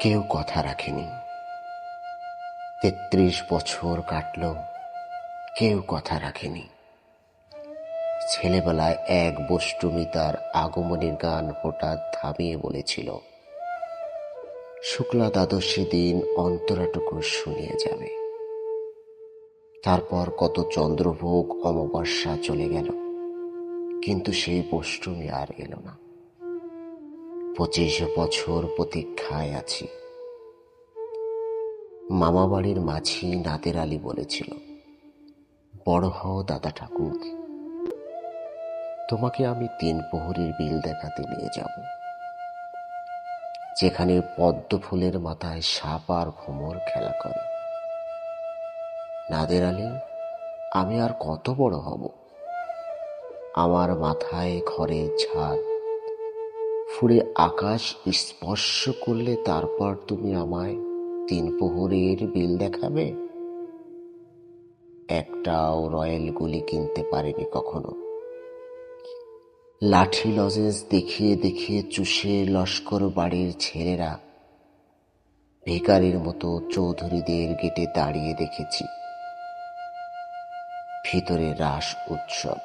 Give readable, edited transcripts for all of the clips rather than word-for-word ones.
কেউ কথা রাখেনি। ৩৩ বছর কাটল, কেউ কথা রাখেনি। ছেলেবেলায় এক বষ্টমী তার আগমনের গান হঠাৎ থামিয়ে বলেছিল, শুক্লা দ্বাদশী দিন অন্তরাটুকু শুনিয়ে যাবে। তারপর কত চন্দ্রভোগ অমাবস্যা চলে গেল, কিন্তু সেই বষ্টমী আর এলো না। ২৫ বছর প্রতীক্ষায় আছি। মামাবাড়ির মাঝি নাদের আলী বলেছিল, বড় হও দাদা ঠাকুর, তোমাকে আমি ৩ প্রহরীর বিল দেখাতে নিয়ে যাব, যেখানে পদ্ম ফুলের মাথায় সাপ আর ভ্রমর খেলা করে। নাদের আলী, আমি আর কত বড় হব? আমার মাথায় ঘরের ছাদ ফুলে আকাশ স্পর্শ করলে তারপর তুমি আমায় ৩ প্রহরীর বিল দেখাবে? একটাও রয়্যাল গুলি কিনতে পারেনি কখনো। লাঠি লজেন্স দেখিয়ে দেখিয়ে চুষে লস্কর বাড়ির ছেলেরা ভিখারির মতো চৌধুরীদের গেটে দাঁড়িয়ে দেখেছি। ভিতরে রাস উৎসব,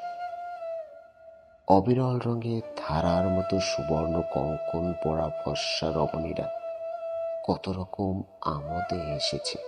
অবিরল রঙের ধারার মতো সুবর্ণ কঙ্কন পরা ফর্সা রমণীরা কত রকম আমোদে এসেছে।